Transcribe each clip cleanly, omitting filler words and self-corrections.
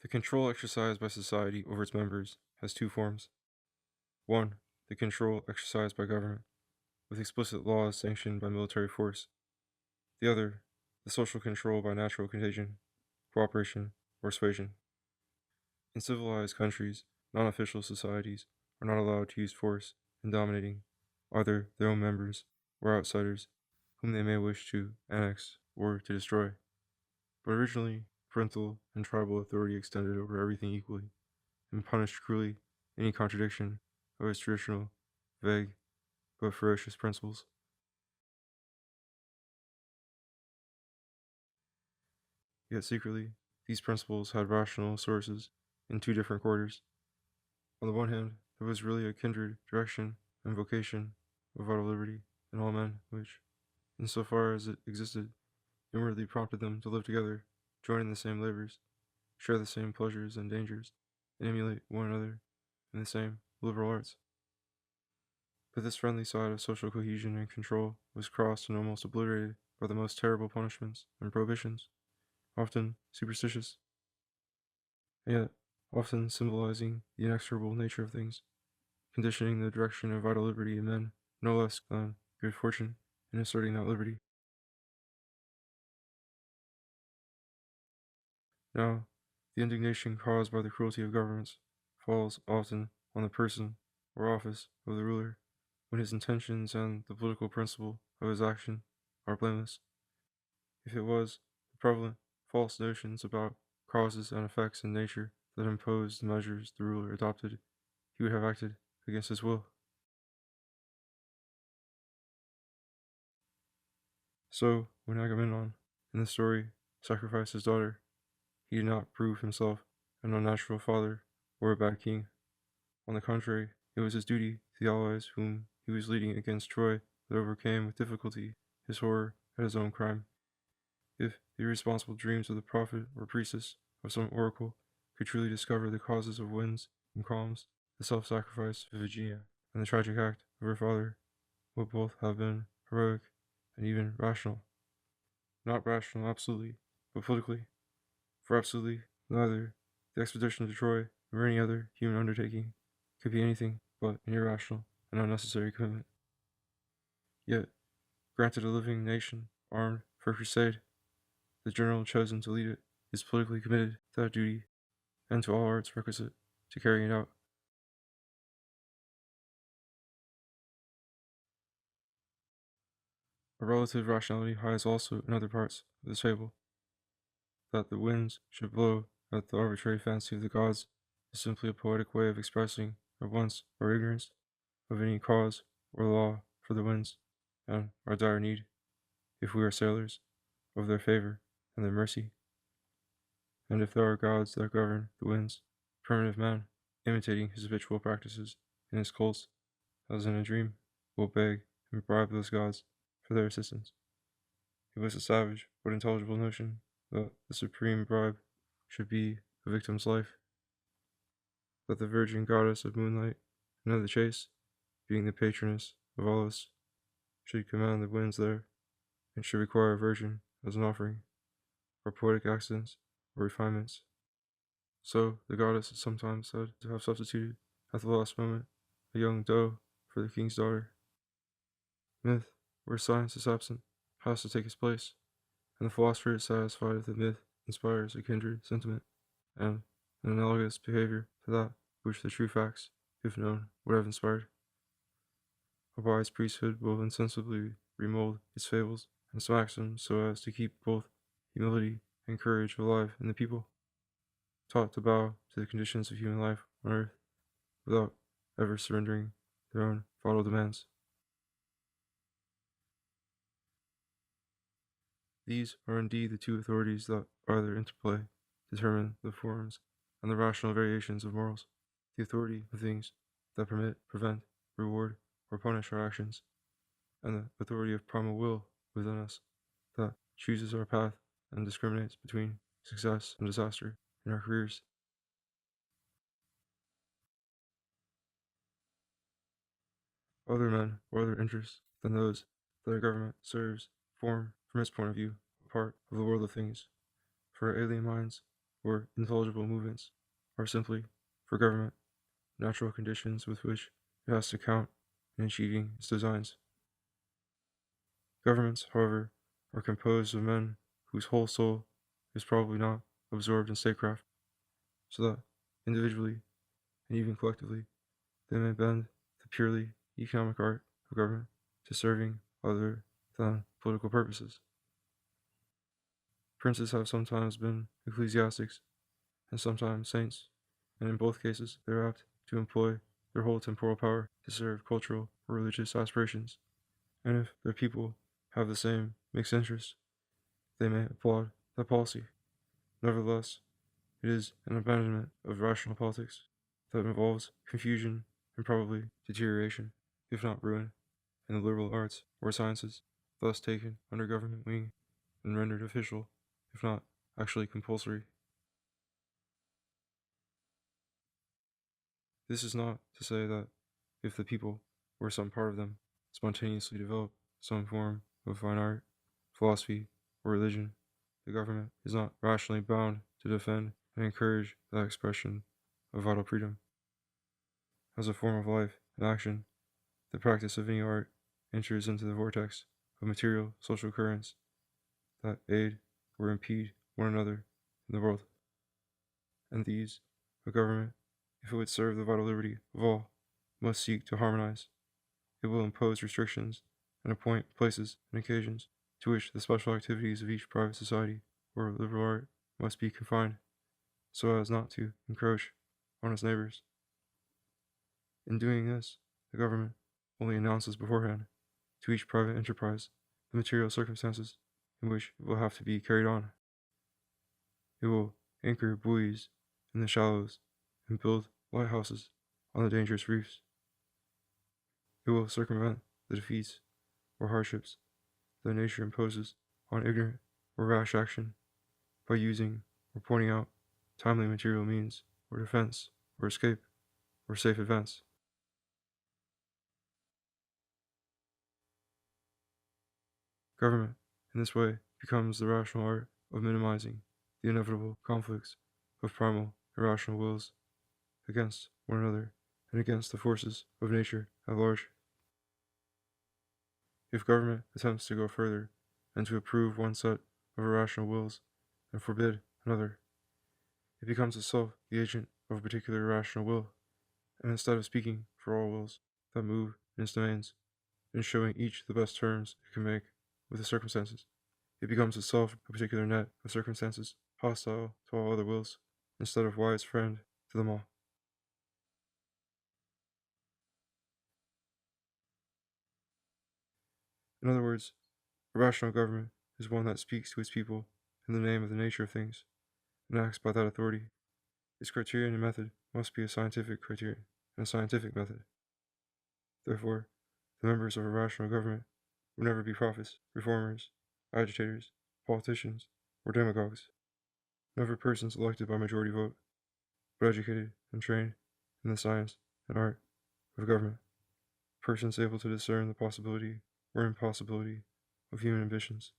The control exercised by society over its members has two forms. One, the control exercised by government, with explicit laws sanctioned by military force. The other, the social control by natural contagion, cooperation, or persuasion. In civilized countries, non-official societies are not allowed to use force in dominating either their own members or outsiders whom they may wish to annex or to destroy. But originally, parental and tribal authority extended over everything equally and punished cruelly any contradiction of its traditional, vague, but ferocious principles. Yet secretly, these principles had rational sources in two different quarters. On the one hand, there was really a kindred direction and vocation of vital liberty in all men, which, insofar as it existed, inwardly prompted them to live together, join in the same labors, share the same pleasures and dangers, and emulate one another in the same liberal arts. But this friendly side of social cohesion and control was crossed and almost obliterated by the most terrible punishments and prohibitions, often superstitious, and yet often symbolizing the inexorable nature of things, conditioning the direction of vital liberty in men no less than good fortune in asserting that liberty. Now, the indignation caused by the cruelty of governments falls often on the person or office of the ruler, when his intentions and the political principle of his action are blameless. If it was the prevalent false notions about causes and effects in nature that imposed the measures the ruler adopted, he would have acted against his will. So, when Agamemnon, in the story, sacrificed his daughter, he did not prove himself an unnatural father or a bad king. On the contrary, it was his duty to the allies whom he was leading against Troy that overcame with difficulty his horror at his own crime. If the irresponsible dreams of the prophet or priestess of some oracle could truly discover the causes of winds and calms, the self-sacrifice of Virginia and the tragic act of her father would both have been heroic and even rational. Not rational absolutely, but politically. For absolutely, neither the expedition to Troy nor any other human undertaking could be anything but an irrational and unnecessary commitment. Yet, granted a living nation armed for crusade, the general chosen to lead it is politically committed to that duty and to all arts requisite to carrying it out. A relative rationality hides also in other parts of this fable. That the winds should blow at the arbitrary fancy of the gods is simply a poetic way of expressing at once our ignorance of any cause or law for the winds, and our dire need, if we are sailors, of their favor and their mercy. And if there are gods that govern the winds, primitive man, imitating his habitual practices in his cults, as in a dream, will beg and bribe those gods for their assistance. It was a savage but intelligible notion that the supreme bribe should be a victim's life, that the virgin goddess of moonlight and of the chase, being the patroness of all us, should command the winds there, and should require a virgin as an offering, or poetic accents or refinements. So the goddess is sometimes said to have substituted, at the last moment, a young doe for the king's daughter. Myth, where science is absent, has to take its place, and the philosopher is satisfied if the myth inspires a kindred sentiment, and an analogous behavior to that which the true facts, if known, would have inspired. A wise priesthood will insensibly remold its fables and its maxims so as to keep both humility and courage alive in the people, taught to bow to the conditions of human life on earth without ever surrendering their own vital demands. These are indeed the two authorities that, by their interplay, determine the forms and the rational variations of morals, the authority of things that permit, prevent, reward, or punish our actions, and the authority of primal will within us that chooses our path and discriminates between success and disaster in our careers. Other men or other interests than those that our government serves form, from its point of view, a part of the world of things. For our alien minds, or intelligible movements are simply, for government, natural conditions with which it has to count in achieving its designs. Governments, however, are composed of men whose whole soul is probably not absorbed in statecraft, so that, individually and even collectively, they may bend the purely economic art of government to serving other than political purposes. Princes have sometimes been ecclesiastics and sometimes saints, and in both cases they are apt to employ their whole temporal power to serve cultural or religious aspirations, and if their people have the same mixed interests, they may applaud that policy. Nevertheless, it is an abandonment of rational politics that involves confusion and probably deterioration, if not ruin, in the liberal arts or sciences, thus taken under government wing and rendered official, if not actually compulsory. This is not to say that if the people, or some part of them, spontaneously develop some form of fine art, philosophy, or religion, the government is not rationally bound to defend and encourage that expression of vital freedom. As a form of life and action, the practice of any art enters into the vortex of material social currents that aid or impede one another in the world. And these, a government, if it would serve the vital liberty of all, must seek to harmonize. It will impose restrictions and appoint places and occasions to which the special activities of each private society or liberal art must be confined, so as not to encroach on its neighbors. In doing this, the government only announces beforehand to each private enterprise the material circumstances in which it will have to be carried on. It will anchor buoys in the shallows and build lighthouses on the dangerous reefs. It will circumvent the defeats or hardships that nature imposes on ignorant or rash action by using or pointing out timely material means or defense or escape or safe advance. Government, in this way, becomes the rational art of minimizing the inevitable conflicts of primal irrational wills against one another and against the forces of nature at large. If government attempts to go further and to approve one set of irrational wills and forbid another, it becomes itself the agent of a particular irrational will, and instead of speaking for all wills that move in its domains and showing each the best terms it can make with the circumstances, it becomes itself a particular net of circumstances hostile to all other wills, instead of wise friend to them all. In other words, a rational government is one that speaks to its people in the name of the nature of things and acts by that authority. Its criterion and method must be a scientific criterion and a scientific method. Therefore, the members of a rational government will never be prophets, reformers, agitators, politicians, or demagogues, never persons elected by majority vote, but educated and trained in the science and art of government, persons able to discern the possibility or impossibility of human ambitions.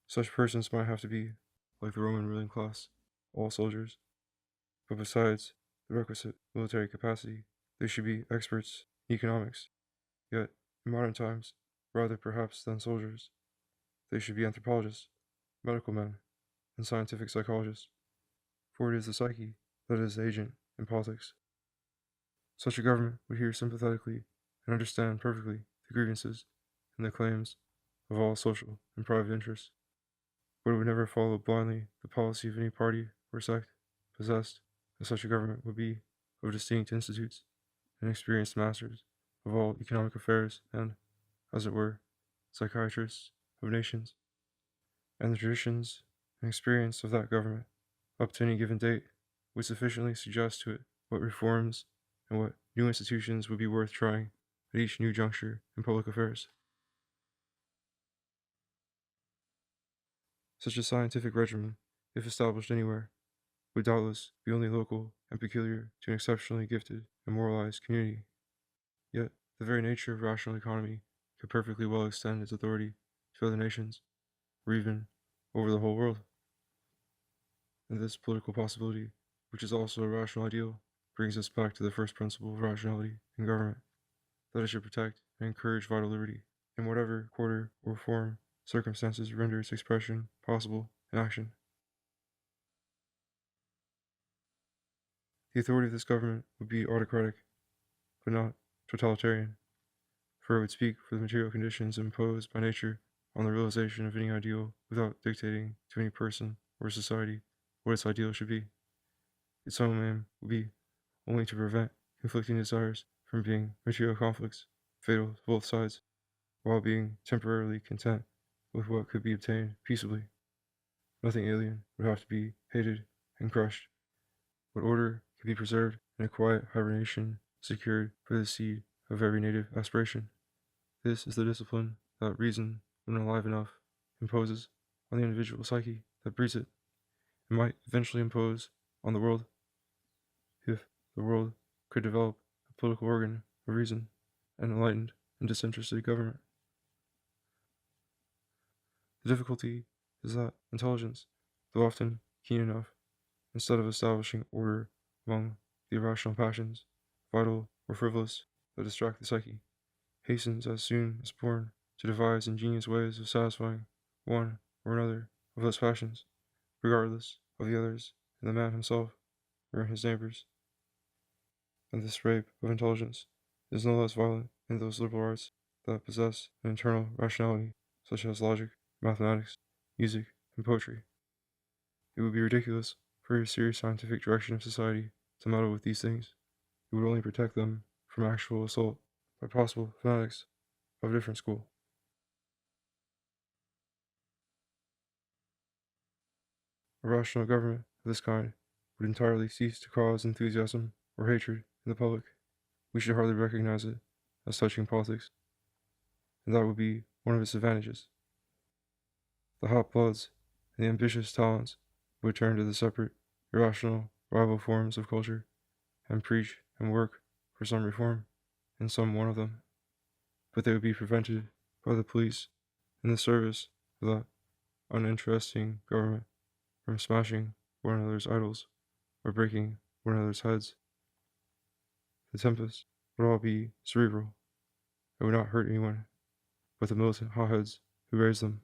Such persons might have to be, like the Roman ruling class, all soldiers, but besides the requisite military capacity, they should be experts in economics. Yet, in modern times, rather perhaps than soldiers, they should be anthropologists, medical men, and scientific psychologists, for it is the psyche that is the agent in politics. Such a government would hear sympathetically and understand perfectly the grievances and the claims of all social and private interests, but it would never follow blindly the policy of any party or sect, possessed, as such a government would be, of distinct institutes and experienced masters of all economic affairs and, as it were, psychiatrists of nations. And the traditions and experience of that government, up to any given date, would sufficiently suggest to it what reforms and what new institutions would be worth trying at each new juncture in public affairs. Such a scientific regimen, if established anywhere, would doubtless be only local and peculiar to an exceptionally gifted and moralized community. Yet, the very nature of rational economy could perfectly well extend its authority to other nations, or even over the whole world. And this political possibility, which is also a rational ideal, brings us back to the first principle of rationality in government, that it should protect and encourage vital liberty, in whatever quarter or form circumstances render its expression possible in action. The authority of this government would be autocratic, but not totalitarian, for it would speak for the material conditions imposed by nature on the realization of any ideal without dictating to any person or society what its ideal should be. Its own aim would be only to prevent conflicting desires from being material conflicts, fatal to both sides, while being temporarily content with what could be obtained peaceably. Nothing alien would have to be hated and crushed. What order could be preserved in a quiet hibernation secured for the seed of every native aspiration. This is the discipline that reason, when alive enough, imposes on the individual psyche that breeds it, and might eventually impose on the world, if the world could develop a political organ of reason and enlightened and disinterested government. The difficulty is that intelligence, though often keen enough, instead of establishing order among the irrational passions, vital or frivolous, that distract the psyche, hastens as soon as born to devise ingenious ways of satisfying one or another of those passions, regardless of the others in the man himself or in his neighbors. And this rape of intelligence is no less violent in those liberal arts that possess an internal rationality, such as logic, mathematics, music, and poetry. It would be ridiculous for a serious scientific direction of society to meddle with these things. It would only protect them from actual assault by possible fanatics of a different school. A rational government of this kind would entirely cease to cause enthusiasm or hatred in the public. We should hardly recognize it as touching politics, and that would be one of its advantages. The hot bloods and the ambitious talents would turn to the separate, irrational, rival forms of culture and preach and work for some reform in some one of them, but they would be prevented by the police in the service of that uninteresting government from smashing one another's idols or breaking one another's heads. The tempests would all be cerebral. It would not hurt anyone but the militant hotheads who raised them.